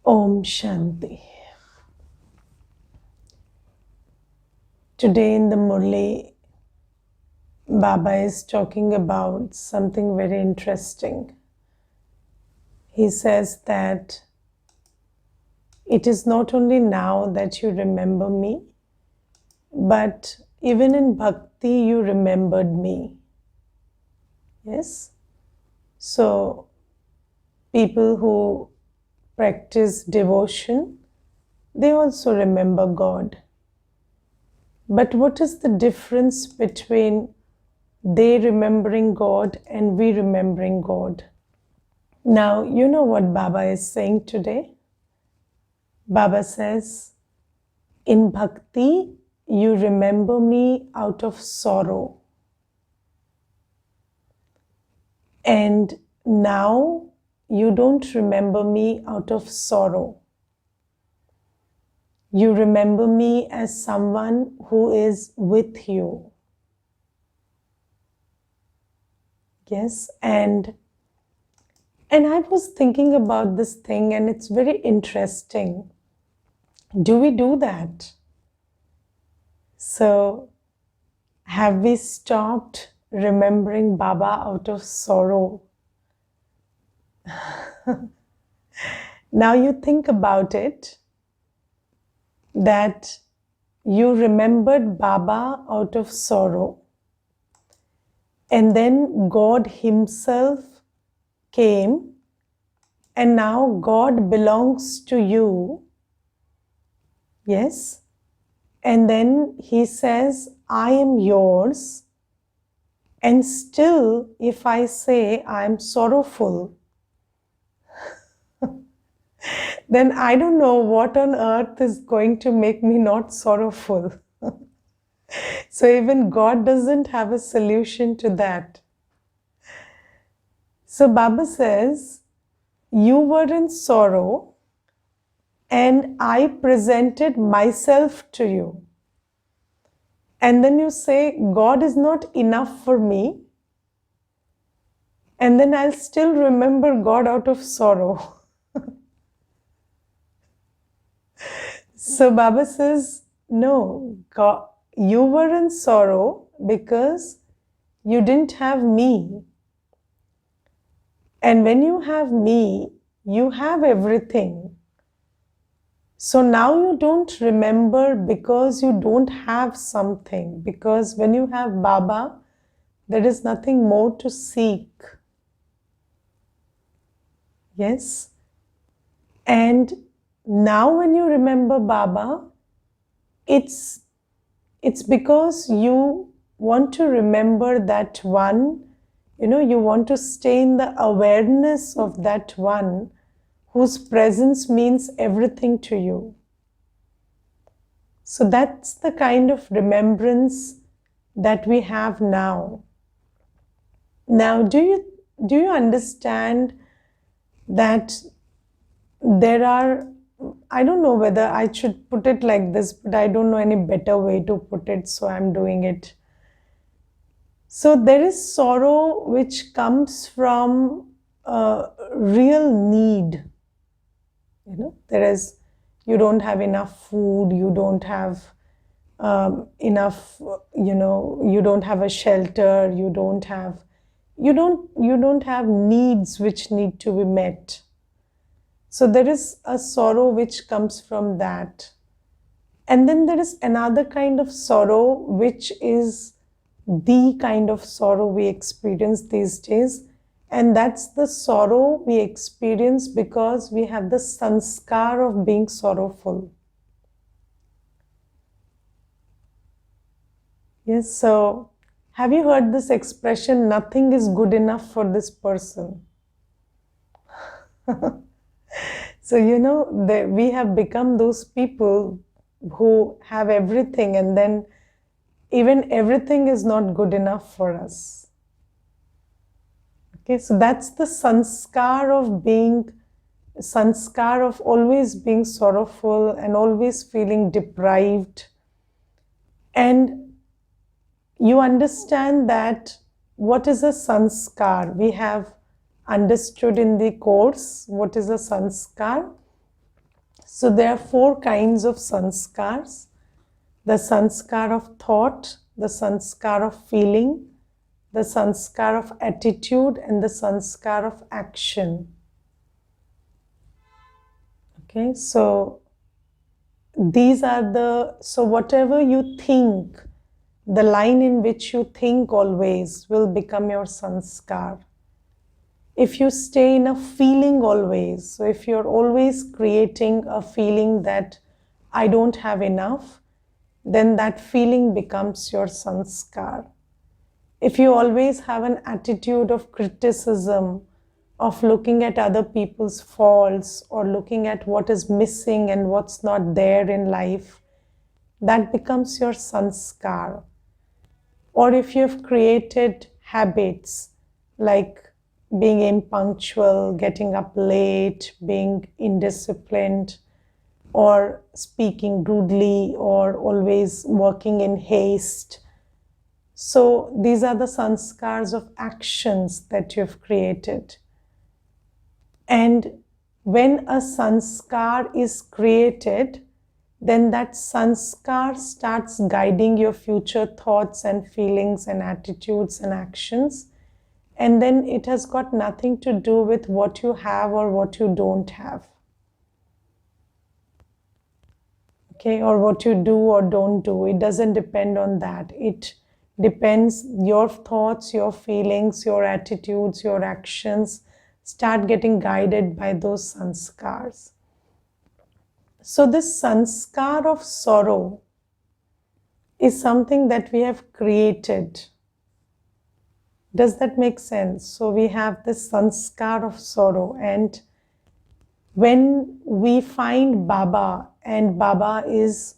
Om Shanti. Today in the Murli, Baba is talking about something very interesting. He says that it is not only now that you remember me, but even in bhakti you remembered me. Yes? So, people who practice devotion, they also remember God. But what is the difference between they remembering God and we remembering God? Now, you know what Baba is saying today? Baba says, in bhakti, you remember me out of sorrow. And now you don't remember me out of sorrow. You remember me as someone who is with you. Yes, and I was thinking about this thing, and it's very interesting. Do we do that? So, have we stopped remembering Baba out of sorrow? Now you think about it, that you remembered Baba out of sorrow, and then God Himself came, and now God belongs to you. Yes? And then He says, I am yours. And still, if I say I am sorrowful, then I don't know what on earth is going to make me not sorrowful. So even God doesn't have a solution to that. So Baba says, you were in sorrow and I presented myself to you. And then you say, God is not enough for me. And then I'll still remember God out of sorrow. So Baba says, no, God, you were in sorrow because you didn't have me. And when you have me, you have everything. So now you don't remember because you don't have something. Because when you have Baba, there is nothing more to seek. Yes? And now when you remember Baba, it's because you want to remember that one, you want to stay in the awareness of that one whose presence means everything to you. So that's the kind of remembrance that we have now. Now, do you understand that there are, I don't know whether I should put it like this, but I don't know any better way to put it, so I'm doing it. So there is sorrow which comes from real need. You don't have enough food, you don't have enough, you don't have a shelter, you don't have needs which need to be met. So there is a sorrow which comes from that. And then there is another kind of sorrow which is the kind of sorrow we experience these days. And that's the sorrow we experience because we have the sanskar of being sorrowful. Yes, so have you heard this expression, nothing is good enough for this person? So, we have become those people who have everything, and then even everything is not good enough for us. Okay, so that's the sanskar of always being sorrowful and always feeling deprived. And you understand that what is a sanskar? We have understood in the course what is a sanskar. So there are four kinds of sanskars: the sanskar of thought, the sanskar of feeling, the sanskar of attitude, and the sanskar of action. Okay, so these are so whatever you think, the line in which you think always will become your sanskar. If you stay in a feeling always, so if you're always creating a feeling that I don't have enough, then that feeling becomes your sanskar. If you always have an attitude of criticism, of looking at other people's faults or looking at what is missing and what's not there in life, that becomes your sanskar. Or if you have created habits like being impunctual, getting up late, being indisciplined, or speaking rudely, or always working in haste. So these are the sanskars of actions that you've created. And when a sanskar is created, then that sanskar starts guiding your future thoughts and feelings and attitudes and actions. And then it has got nothing to do with what you have or what you don't have. Okay, or what you do or don't do. It doesn't depend on that. It depends, your thoughts, your feelings, your attitudes, your actions start getting guided by those sanskars. So this sanskar of sorrow is something that we have created. Does that make sense? So we have this sanskar of sorrow, and when we find Baba, and Baba is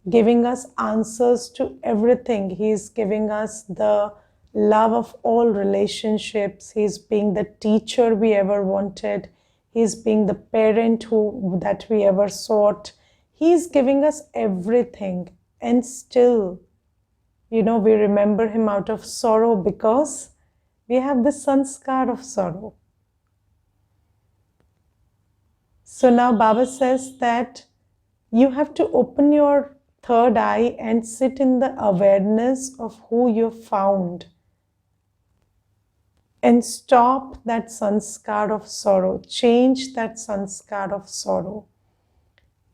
giving us answers to everything, he is giving us the love of all relationships, he's being the teacher we ever wanted, he's being the parent that we ever sought, he's giving us everything, and still, we remember him out of sorrow because we have the sanskar of sorrow. So now Baba says that you have to open your third eye and sit in the awareness of who you found and stop that sanskar of sorrow, change that sanskar of sorrow.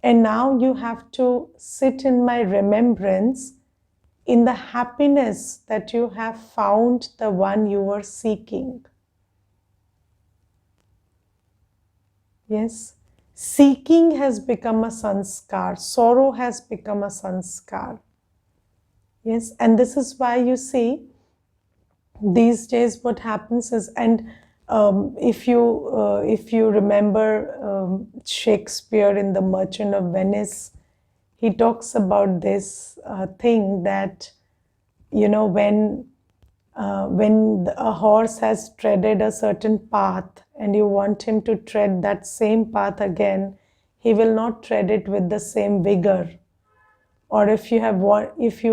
And now you have to sit in my remembrance in the happiness that you have found the one you were seeking. Yes. Seeking has become a sanskar. Sorrow has become a sanskar. Yes, and this is why you see these days what happens is, and if you remember Shakespeare in The Merchant of Venice, he talks about this thing that when a horse has treaded a certain path and you want him to tread that same path again, he will not tread it with the same vigor. Or if you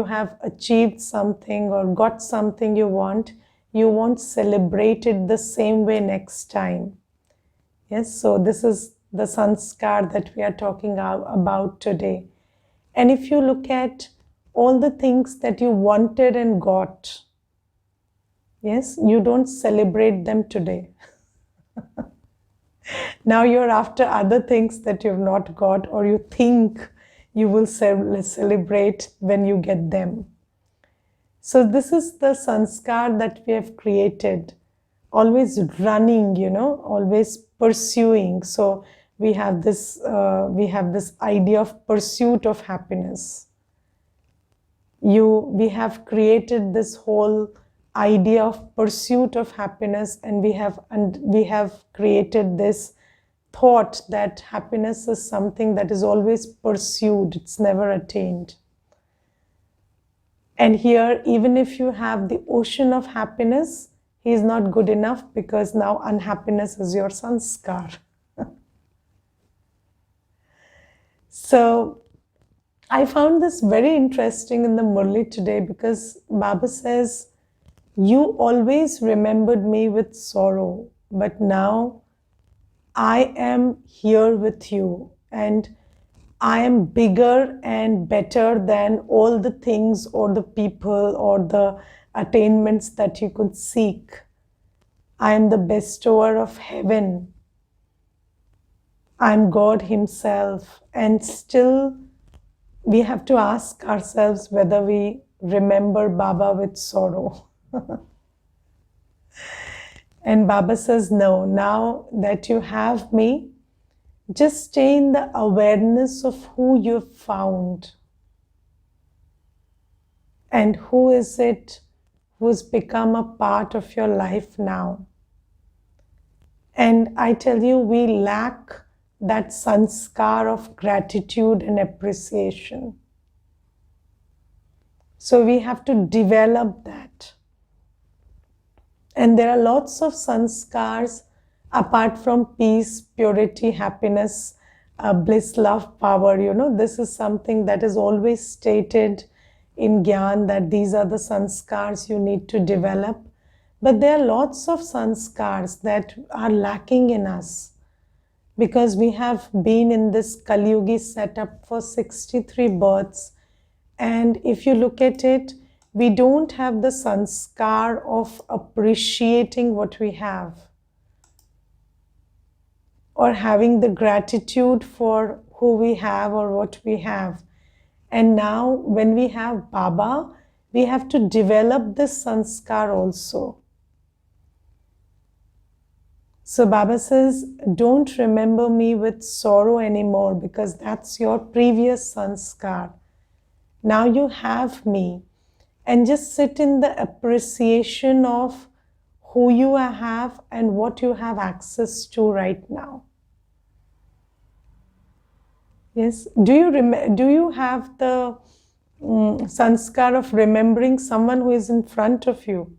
have achieved something or got something you won't celebrate it the same way next time. Yes, so this is the sanskar that we are talking about today. And if you look at all the things that you wanted and got, yes, you don't celebrate them today. Now you're after other things that you've not got, or you think you will celebrate when you get them. So this is the sanskar that we have created, always running, always pursuing. So we have this idea of pursuit of happiness. We have created this whole idea of pursuit of happiness, and we have created this thought that happiness is something that is always pursued, it's never attained. And here, even if you have the ocean of happiness, he is not good enough, because now unhappiness is your sanskar. So I found this very interesting in the Murli today, because Baba says, you always remembered me with sorrow, but now I am here with you and I am bigger and better than all the things or the people or the attainments that you could seek. I am the bestower of heaven. I am God Himself. And still, we have to ask ourselves whether we remember Baba with sorrow. And Baba says, no, now that you have me, just stay in the awareness of who you've found. And who is it who's become a part of your life now? And I tell you, we lack that sanskar of gratitude and appreciation. So we have to develop that. And there are lots of sanskars apart from peace, purity, happiness, bliss, love, power. This is something that is always stated in Gyan, that these are the sanskars you need to develop. But there are lots of sanskars that are lacking in us because we have been in this Kali Yugi setup for 63 births. And if you look at it, we don't have the sanskar of appreciating what we have or having the gratitude for who we have or what we have. And now when we have Baba, we have to develop this sanskar also. So Baba says, don't remember me with sorrow anymore because that's your previous sanskar. Now you have me. And just sit in the appreciation of who you have and what you have access to right now. Yes. Do you have the sanskar of remembering someone who is in front of you?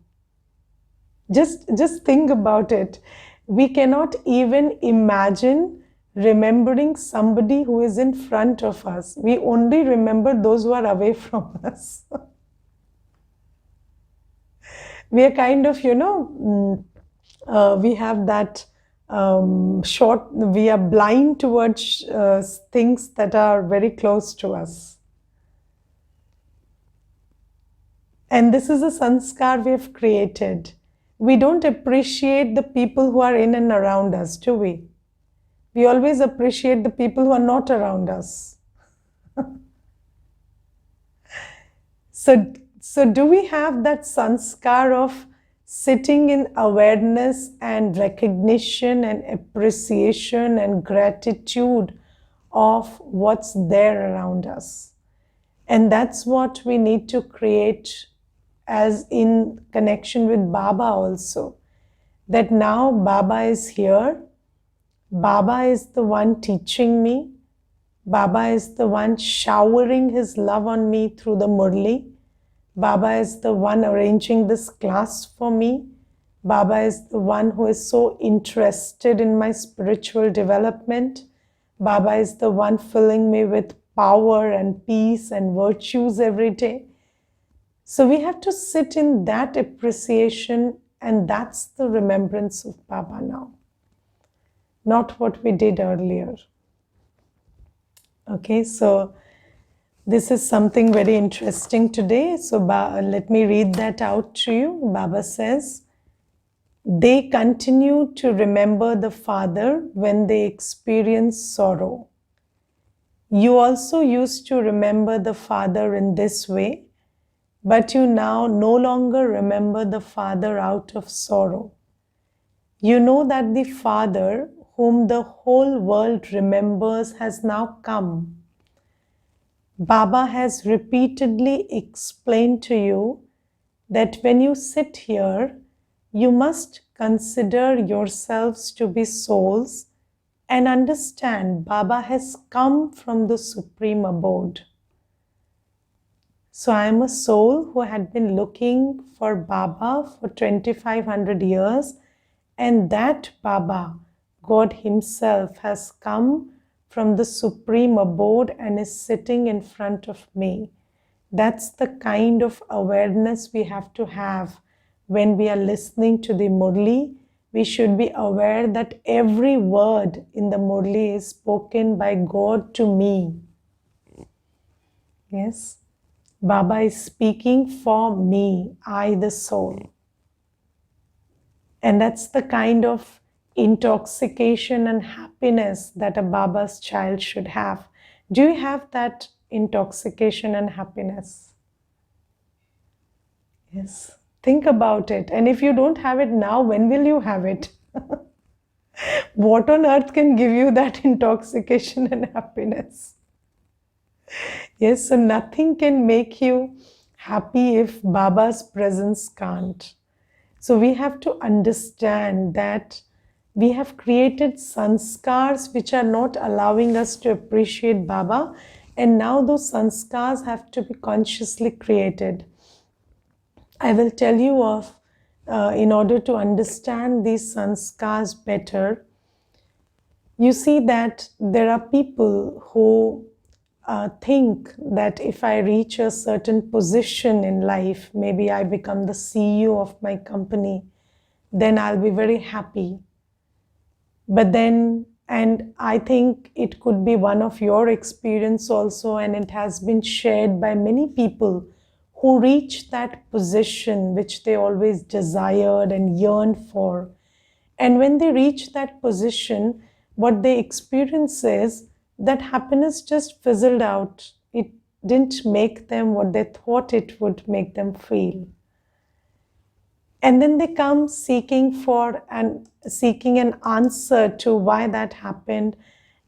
Just think about it. We cannot even imagine remembering somebody who is in front of us. We only remember those who are away from us. We are kind of, we have that we are blind towards things that are very close to us. And this is a sanskar we have created. We don't appreciate the people who are in and around us, do we? We always appreciate the people who are not around us. So do we have that sanskar of sitting in awareness and recognition and appreciation and gratitude of what's there around us? And that's what we need to create as in connection with Baba also. That now Baba is here. Baba is the one teaching me. Baba is the one showering his love on me through the Murli. Baba is the one arranging this class for me. Baba is the one who is so interested in my spiritual development. Baba is the one filling me with power and peace and virtues every day. So we have to sit in that appreciation, and that's the remembrance of Baba now, not what we did earlier. Okay, so this is something very interesting today. So let me read that out to you. Baba says, they continue to remember the Father when they experience sorrow. You also used to remember the Father in this way, but you now no longer remember the Father out of sorrow. You know that the Father, whom the whole world remembers, has now come. Baba has repeatedly explained to you that when you sit here, you must consider yourselves to be souls and understand Baba has come from the Supreme Abode. So I am a soul who had been looking for Baba for 2500 years, and that Baba, God Himself, has come from the Supreme Abode and is sitting in front of me. That's the kind of awareness we have to have when we are listening to the Murli, we should be aware that every word in the Murli is spoken by God to me. Yes, Baba is speaking for me, I the soul. And that's the kind of intoxication and happiness that a Baba's child should have. Do you have that intoxication and happiness? Yes. Think about it. And if you don't have it now, when will you have it? What on earth can give you that intoxication and happiness? Yes, so nothing can make you happy if Baba's presence can't. So we have to understand that we have created sanskars which are not allowing us to appreciate Baba, and now those sanskars have to be consciously created. I will tell you of, in order to understand these sanskars better, you see that there are people who think that if I reach a certain position in life, maybe I become the CEO of my company, then I'll be very happy. But then, and I think it could be one of your experience also, and it has been shared by many people who reach that position which they always desired and yearned for. And when they reach that position, what they experience is that happiness just fizzled out. It didn't make them what they thought it would make them feel. And then they come seeking an answer to why that happened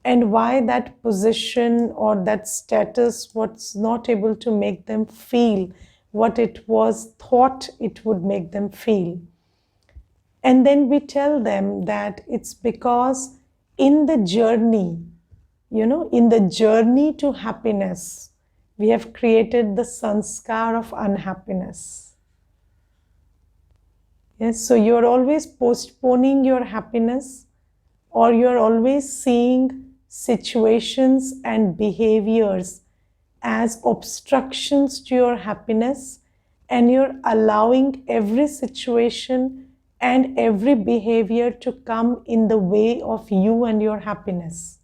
and why that position or that status was not able to make them feel what it was thought it would make them feel. And then we tell them that it's because in the journey, in the journey to happiness, we have created the sanskar of unhappiness. Yes, so you're always postponing your happiness, or you're always seeing situations and behaviors as obstructions to your happiness, and you're allowing every situation and every behavior to come in the way of you and your happiness.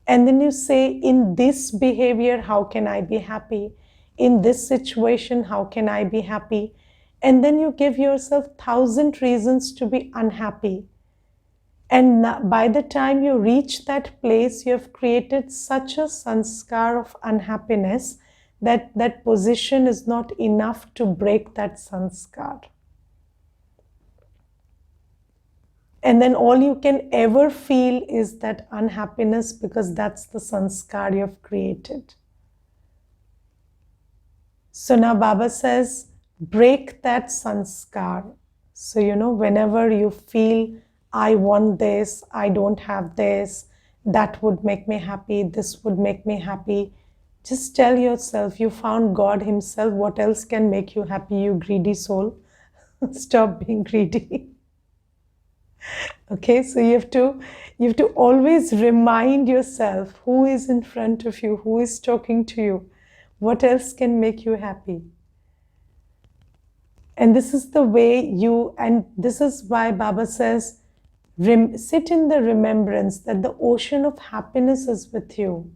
And then you say, in this behavior, how can I be happy? In this situation, how can I be happy? And then you give yourself 1,000 reasons to be unhappy. And by the time you reach that place, you have created such a sanskar of unhappiness that that position is not enough to break that sanskar. And then all you can ever feel is that unhappiness, because that's the sanskar you have created. So now Baba says, break that sanskar. So, whenever you feel, I want this, I don't have this, that would make me happy, this would make me happy, just tell yourself, you found God Himself. What else can make you happy, you greedy soul? Stop being greedy. Okay, so you have to always remind yourself who is in front of you, who is talking to you, what else can make you happy. And this is the way and this is why Baba says, sit in the remembrance that the ocean of happiness is with you.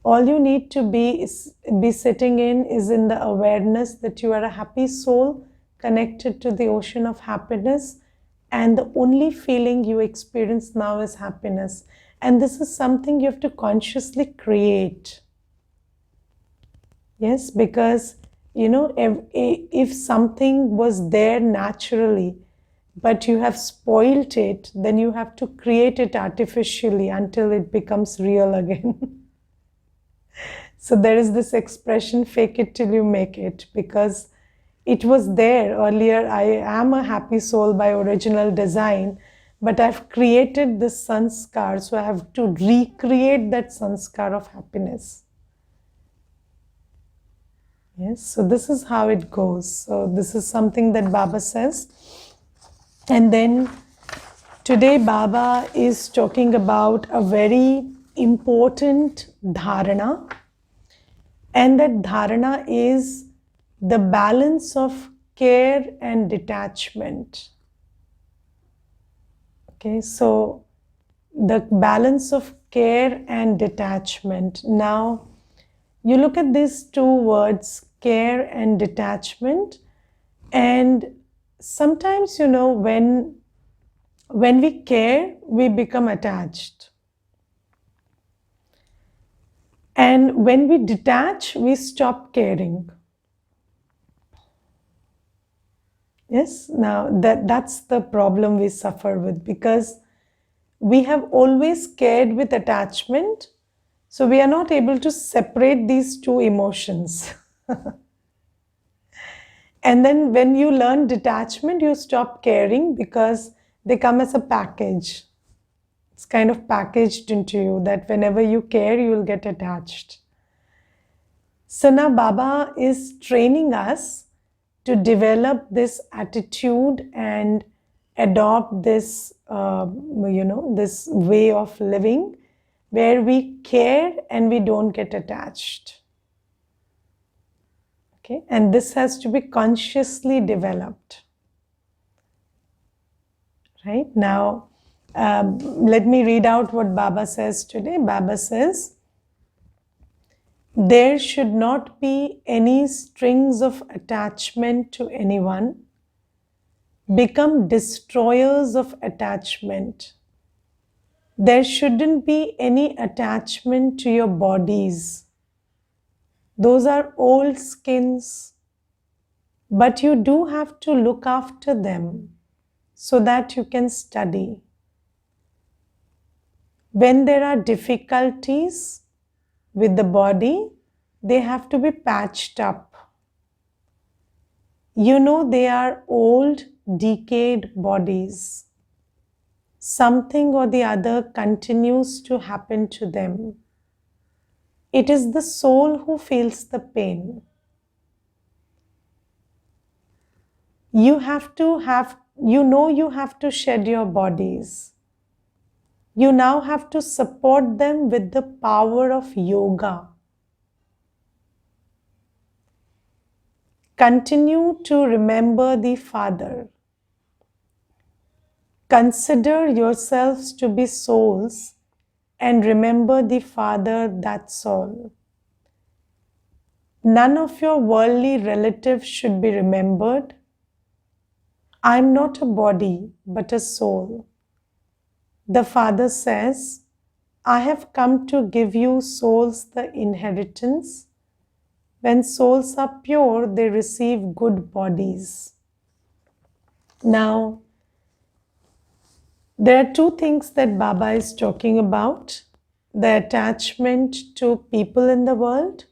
All you need to be sitting is in the awareness that you are a happy soul connected to the ocean of happiness, and the only feeling you experience now is happiness. And this is something you have to consciously create. Yes, because if something was there naturally, but you have spoilt it, then you have to create it artificially until it becomes real again. So there is this expression, fake it till you make it, because it was there earlier. I am a happy soul by original design, but I've created this sanskar, so I have to recreate that sanskar of happiness. Yes, so this is how it goes. So this is something that Baba says. And then today Baba is talking about a very important dharana. And that dharana is the balance of care and detachment. Okay, so the balance of care and detachment. Now, you look at these two words, care and detachment, and sometimes, when we care, we become attached. And when we detach, we stop caring. Yes, now that's the problem we suffer with, because we have always cared with attachment, so we are not able to separate these two emotions. And then when you learn detachment, you stop caring because they come as a package. It's kind of packaged into you that whenever you care, you will get attached. So now Baba is training us to develop this attitude and adopt this, this way of living where we care and we don't get attached. Okay, and this has to be consciously developed. Right now, let me read out what Baba says today. Baba says, there should not be any strings of attachment to anyone. Become destroyers of attachment. There shouldn't be any attachment to your bodies. Those are old skins, but you do have to look after them so that you can study. When there are difficulties with the body, they have to be patched up. They are old, decayed bodies. Something or the other continues to happen to them. It is the soul who feels the pain. You have to shed your bodies. You now have to support them with the power of yoga. Continue to remember the Father. Consider yourselves to be souls and remember the Father, that's all. None of your worldly relatives should be remembered. I'm not a body, but a soul. The Father says, I have come to give you souls the inheritance. When souls are pure, they receive good bodies. Now, there are two things that Baba is talking about: the attachment to people in the world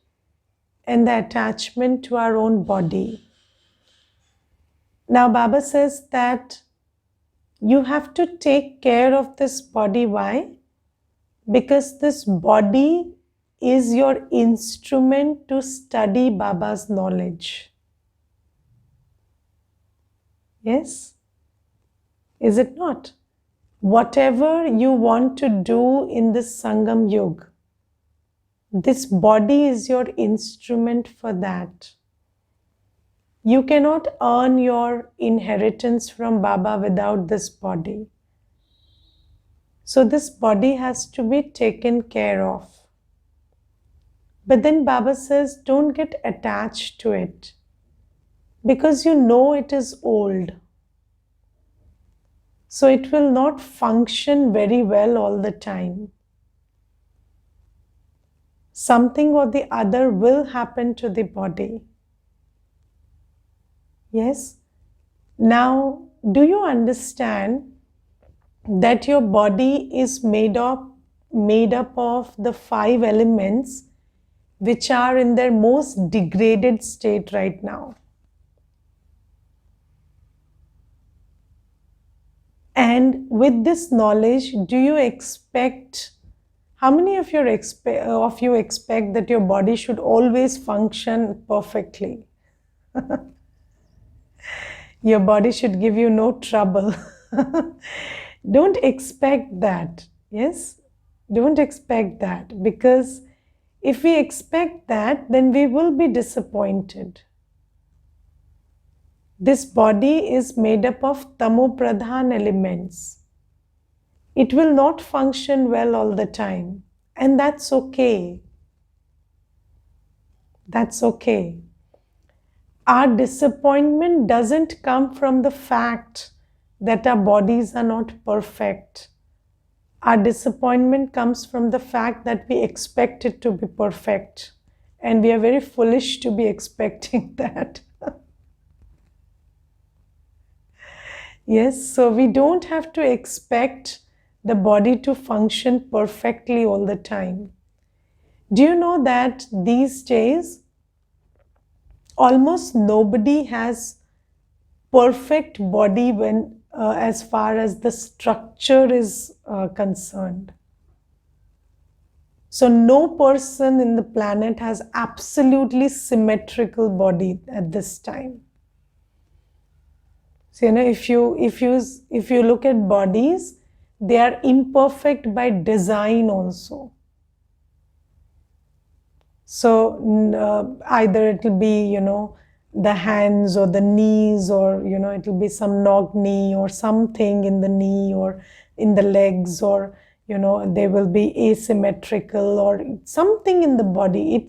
and the attachment to our own body. Now, Baba says that you have to take care of this body. Why? Because this body is your instrument to study Baba's knowledge. Yes? Is it not? Whatever you want to do in this Sangam Yuga, this body is your instrument for that. You cannot earn your inheritance from Baba without this body. So this body has to be taken care of. But then Baba says, don't get attached to it, because it is old. So it will not function very well all the time. Something or the other will happen to the body. Yes? Now, do you understand that your body is made up of the 5 elements which are in their most degraded state right now? And with this knowledge, do you expect, how many of you expect that your body should always function perfectly? Your body should give you no trouble. Don't expect that. Yes? Don't expect that, because if we expect that, then we will be disappointed. This body is made up of tamopradhan elements. It will not function well all the time. And that's okay. That's okay. Our disappointment doesn't come from the fact that our bodies are not perfect. Our disappointment comes from the fact that we expect it to be perfect. And we are very foolish to be expecting that. Yes, so we don't have to expect the body to function perfectly all the time. Do you know that these days almost nobody has perfect body when as far as the structure is concerned? So no person in the planet has absolutely symmetrical body at this time. So if you look at bodies, they are imperfect by design also. So either it will be, the hands or the knees, or, it will be some knock knee or something in the knee or in the legs, or, they will be asymmetrical or something in the body.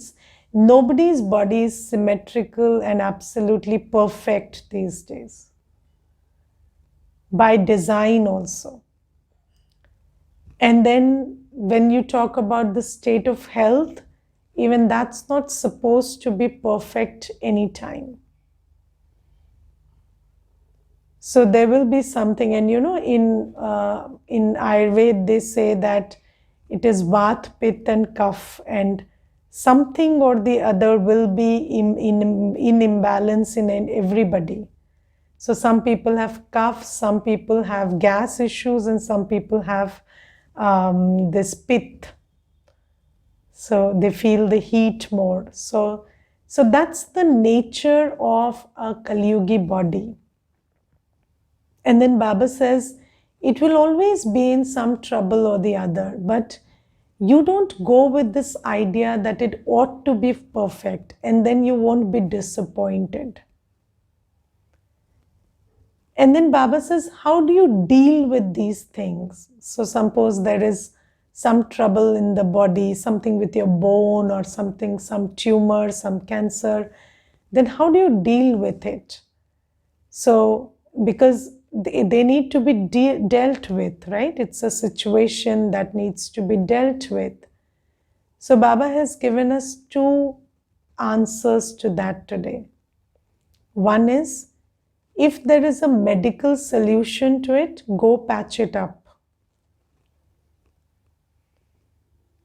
Nobody's body is symmetrical and absolutely perfect these days. By design also. And then when you talk about the state of health, even that's not supposed to be perfect anytime. So there will be something, and in Ayurveda they say that it is Vat, Pitta and Kapha, and something or the other will be in imbalance in everybody. So some people have cough, some people have gas issues, and some people have this pith. So they feel the heat more. So that's the nature of a Kali body. And then Baba says, it will always be in some trouble or the other, but you don't go with this idea that it ought to be perfect, and then you won't be disappointed. And then Baba says, how do you deal with these things? So suppose there is some trouble in the body, something with your bone or something, some tumor, some cancer, then how do you deal with it? So, because they need to be dealt with, right? It's a situation that needs to be dealt with. So Baba has given us two answers to that today. One is, if there is a medical solution to it, go patch it up.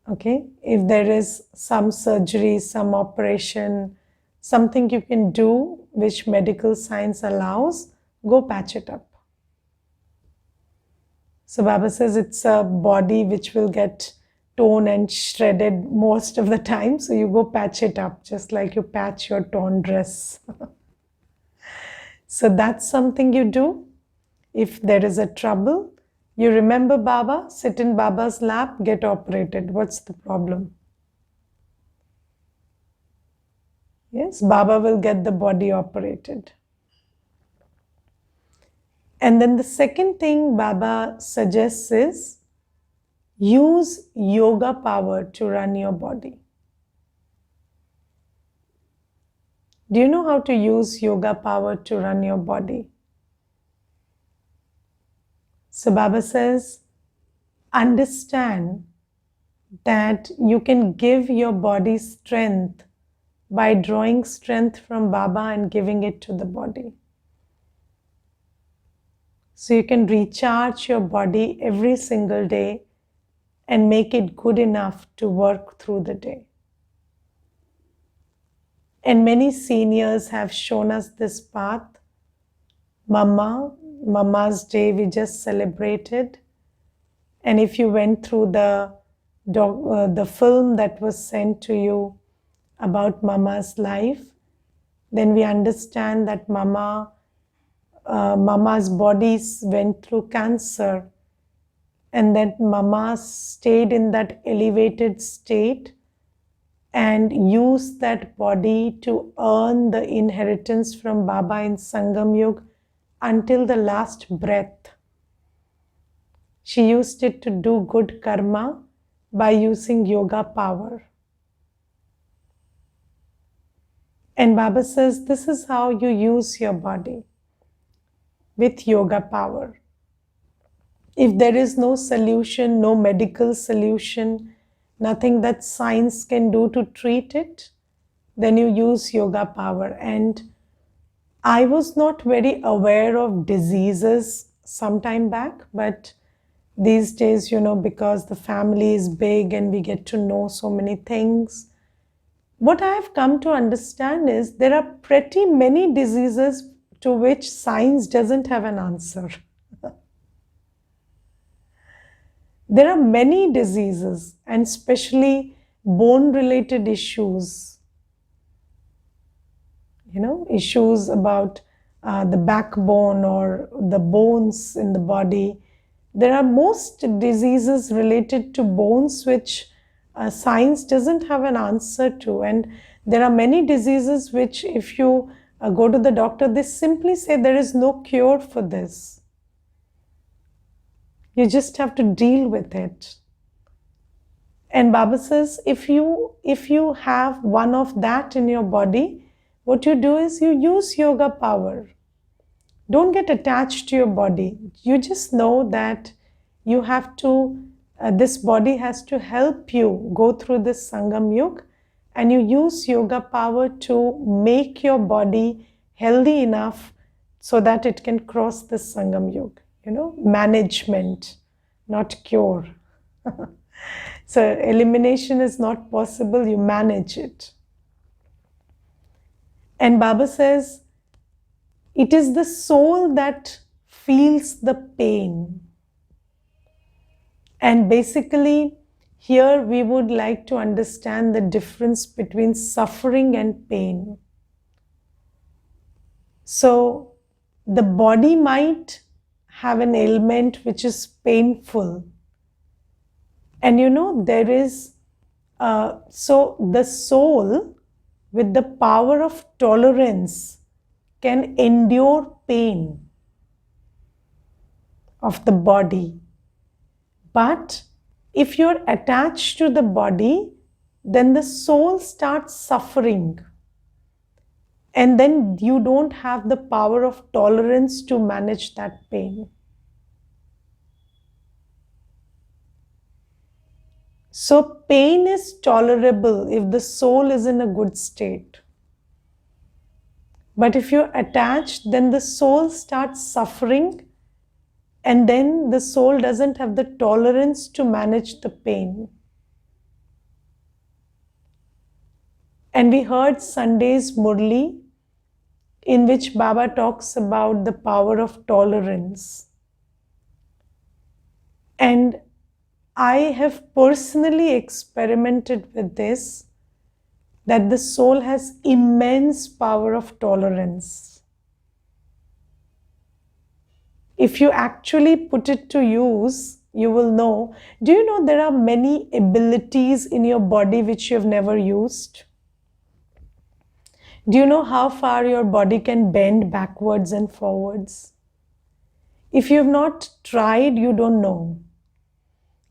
Okay? If there is some surgery, some operation, something you can do which medical science allows, go patch it up. So Baba says it's a body which will get torn and shredded most of the time. So you go patch it up, just like you patch your torn dress. So that's something you do. If there is a trouble, you remember Baba, sit in Baba's lap, get operated. What's the problem? Yes, Baba will get the body operated. And then the second thing Baba suggests is, use yoga power to run your body. Do you know how to use yoga power to run your body? So Baba says, understand that you can give your body strength by drawing strength from Baba and giving it to the body. So you can recharge your body every single day and make it good enough to work through the day. And many seniors have shown us this path. Mama's Day we just celebrated. And if you went through the film that was sent to you about Mama's life, then we understand that Mama's body went through cancer, and that Mama stayed in that elevated state and used that body to earn the inheritance from Baba in Sangam Yug until the last breath. She used it to do good karma by using yoga power. And Baba says this is how you use your body, with yoga power. If there is no solution, no medical solution, nothing that science can do to treat it, then you use yoga power. And I was not very aware of diseases some time back, but these days, because the family is big and we get to know so many things, what I have come to understand is there are pretty many diseases to which science doesn't have an answer. There are many diseases, and especially bone-related issues, issues about the backbone or the bones in the body. There are most diseases related to bones which science doesn't have an answer to. And there are many diseases which if you go to the doctor, they simply say there is no cure for this. You just have to deal with it. And Baba says, if you have one of that in your body, what you do is you use yoga power. Don't get attached to your body. You just know that you have to, this body has to help you go through this Sangam Yuga, and you use yoga power to make your body healthy enough so that it can cross this Sangam Yuga. Management, not cure. So elimination is not possible, you manage it. And Baba says, it is the soul that feels the pain. And basically, here we would like to understand the difference between suffering and pain. So, the body might have an ailment which is painful. And there is, so the soul with the power of tolerance can endure pain of the body. But if you're attached to the body, then the soul starts suffering. And then you don't have the power of tolerance to manage that pain. So pain is tolerable if the soul is in a good state. But if you're attached, then the soul starts suffering, and then the soul doesn't have the tolerance to manage the pain. And we heard Sunday's Murli, in which Baba talks about the power of tolerance. And I have personally experimented with this, that the soul has immense power of tolerance. If you actually put it to use, you will know. Do you know there are many abilities in your body which you have never used? Do you know how far your body can bend backwards and forwards? If you have not tried, you don't know.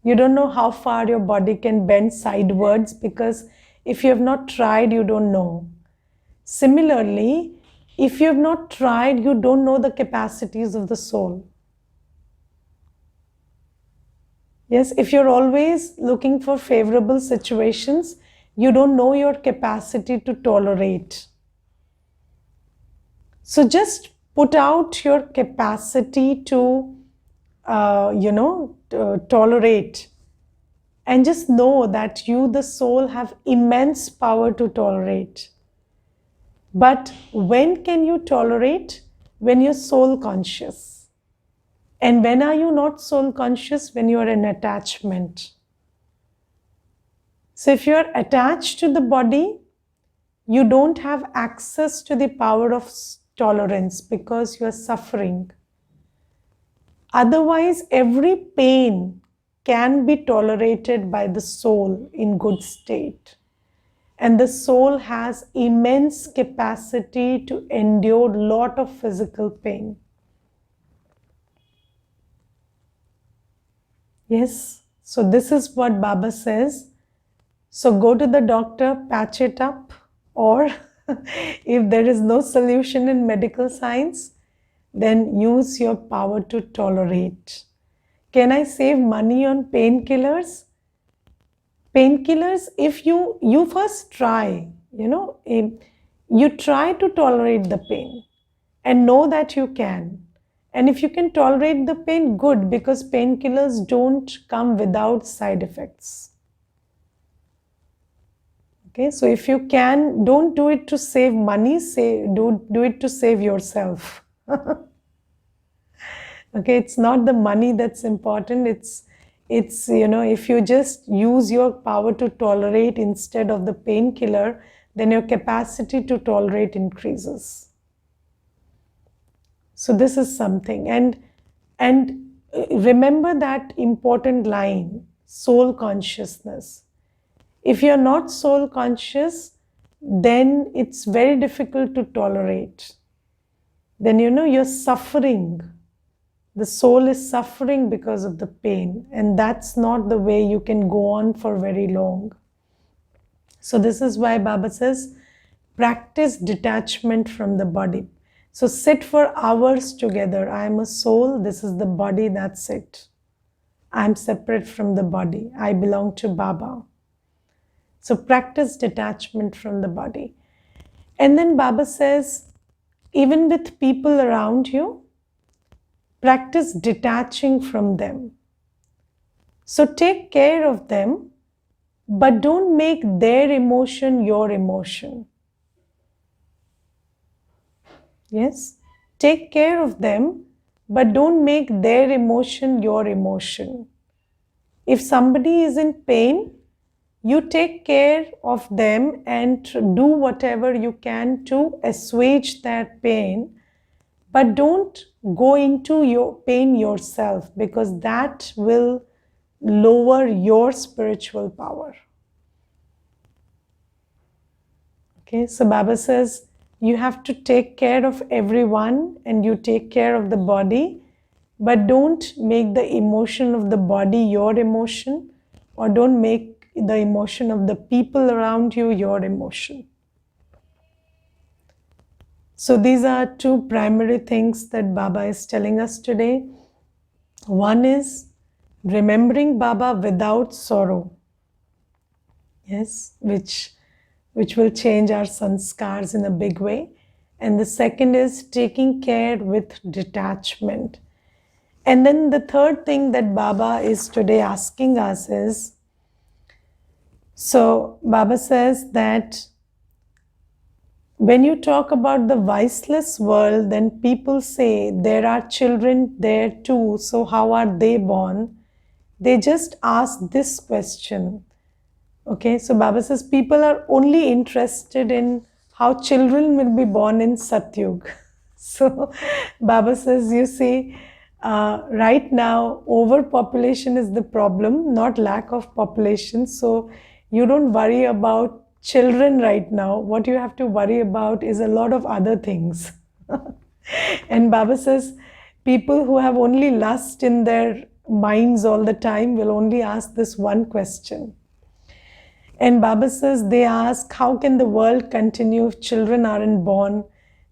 You don't know how far your body can bend sidewards, because if you have not tried, you don't know. Similarly, if you have not tried, you don't know the capacities of the soul. Yes, if you're always looking for favorable situations, you don't know your capacity to tolerate. So just put out your capacity to, tolerate. And just know that you, the soul, have immense power to tolerate. But when can you tolerate? When you're soul conscious. And when are you not soul conscious? When you are in attachment. So if you're attached to the body, you don't have access to the power of tolerance because you're suffering. Otherwise, every pain can be tolerated by the soul in good state. And the soul has immense capacity to endure a lot of physical pain. Yes. So this is what Baba says. So go to the doctor, patch it up, or if there is no solution in medical science, then use your power to tolerate. Can I save money on painkillers? Painkillers, if you first try, you try to tolerate the pain and know that you can. And if you can tolerate the pain, good, because painkillers don't come without side effects. Okay, so if you can, don't do it to save money, do it to save yourself. Okay, it's not the money that's important, it's if you just use your power to tolerate instead of the painkiller, then your capacity to tolerate increases. So this is something. And remember that important line, soul consciousness. If you're not soul conscious, then it's very difficult to tolerate. Then you're suffering. The soul is suffering because of the pain, and that's not the way you can go on for very long. So this is why Baba says, practice detachment from the body. So sit for hours together. I am a soul, this is the body, that's it. I'm separate from the body. I belong to Baba. So practice detachment from the body. And then Baba says, even with people around you, practice detaching from them. So take care of them, but don't make their emotion your emotion. Yes? Take care of them, but don't make their emotion your emotion. If somebody is in pain, you take care of them and do whatever you can to assuage that pain, but don't go into your pain yourself, because that will lower your spiritual power. Okay, so Baba says you have to take care of everyone and you take care of the body, but don't make the emotion of the body your emotion, or don't make the emotion of the people around you your emotion. So these are two primary things that Baba is telling us today. One is remembering Baba without sorrow. Yes, which will change our sanskars in a big way. And the second is taking care with detachment. And then the third thing that Baba is today asking us is, so Baba says that when you talk about the viceless world, then people say there are children there too, so how are they born? They just ask this question. Okay, so Baba says people are only interested in how children will be born in Satyug. So Baba says, you see, right now overpopulation is the problem, not lack of population. So you don't worry about children right now. What you have to worry about is a lot of other things. And Baba says people who have only lust in their minds all the time will only ask this one question. And Baba says they ask, how can the world continue if children aren't born?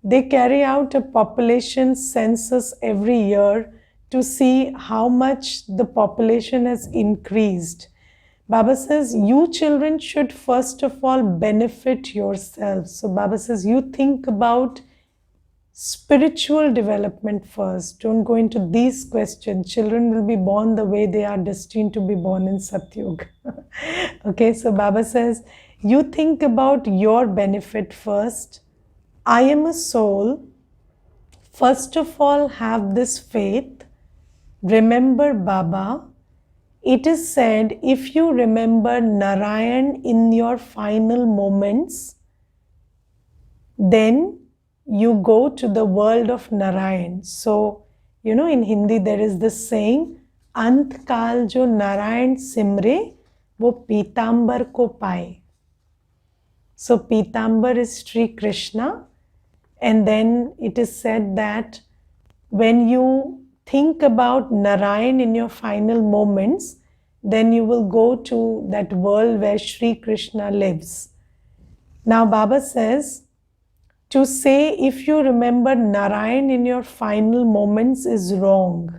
They carry out a population census every year to see how much the population has increased. Baba says you children should first of all benefit yourselves. So Baba says you think about spiritual development first. Don't go into these questions. Children will be born the way they are destined to be born in Satyug. Okay, so Baba says, you think about your benefit first. I am a soul. First of all, have this faith. Remember Baba. It is said, if you remember Narayan in your final moments, then you go to the world of Narayan. So, in Hindi there is this saying, Ant Kal jo Narayan simre, wo Pitambar ko paye. So, Pitambar is Sri Krishna, and then it is said that when you think about Narayan in your final moments, then you will go to that world where Sri Krishna lives. Now Baba says, to say if you remember Narayan in your final moments is wrong.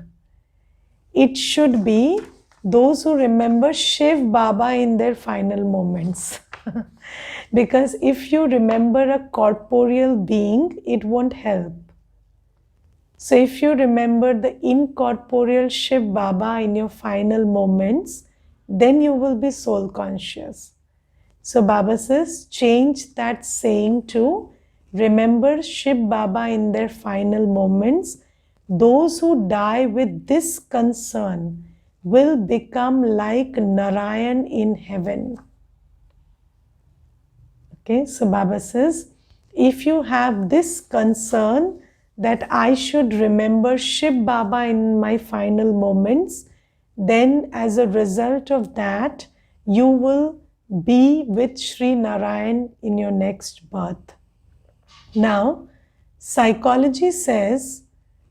It should be those who remember Shiv Baba in their final moments. Because if you remember a corporeal being, it won't help. So if you remember the incorporeal Shiv Baba in your final moments, then you will be soul conscious. So Baba says, change that saying to remember Shiv Baba in their final moments. Those who die with this concern will become like Narayan in heaven. Okay, so Baba says, if you have this concern that I should remember Shiv Baba in my final moments, then as a result of that, you will be with Sri Narayan in your next birth. Now, psychology says,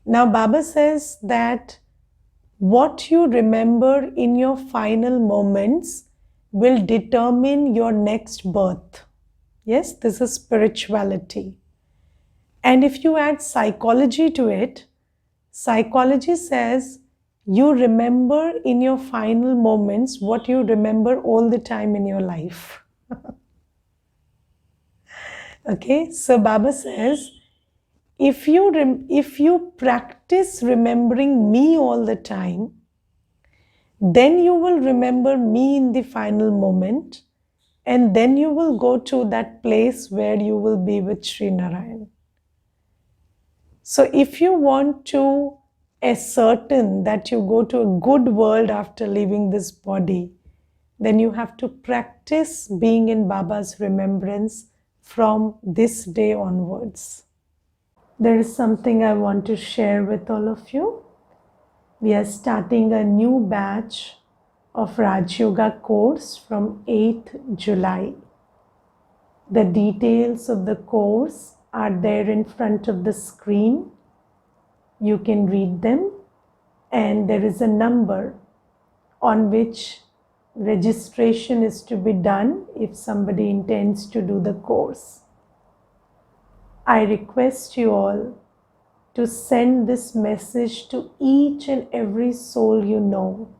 now Baba says that what you remember in your final moments will determine your next birth. Yes, this is spirituality. And if you add psychology to it, psychology says you remember in your final moments what you remember all the time in your life. Okay, so Baba says, if you practice remembering me all the time, then you will remember me in the final moment, and then you will go to that place where you will be with Sri Narayan. So if you want to ascertain that you go to a good world after leaving this body, then you have to practice being in Baba's remembrance from this day onwards. There is something I want to share with all of you. We are starting a new batch of Raj Yoga course from 8th July. The details of the course are there in front of the screen. You can read them, and there is a number on which registration is to be done if somebody intends to do the course. I request you all to send this message to each and every soul you know,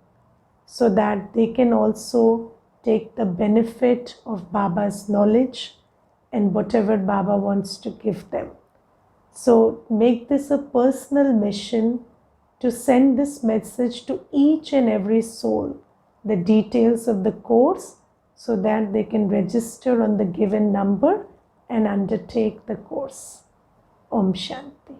so that they can also take the benefit of Baba's knowledge and whatever Baba wants to give them. So make this a personal mission to send this message to each and every soul, the details of the course, so that they can register on the given number and undertake the course. Om Shanti.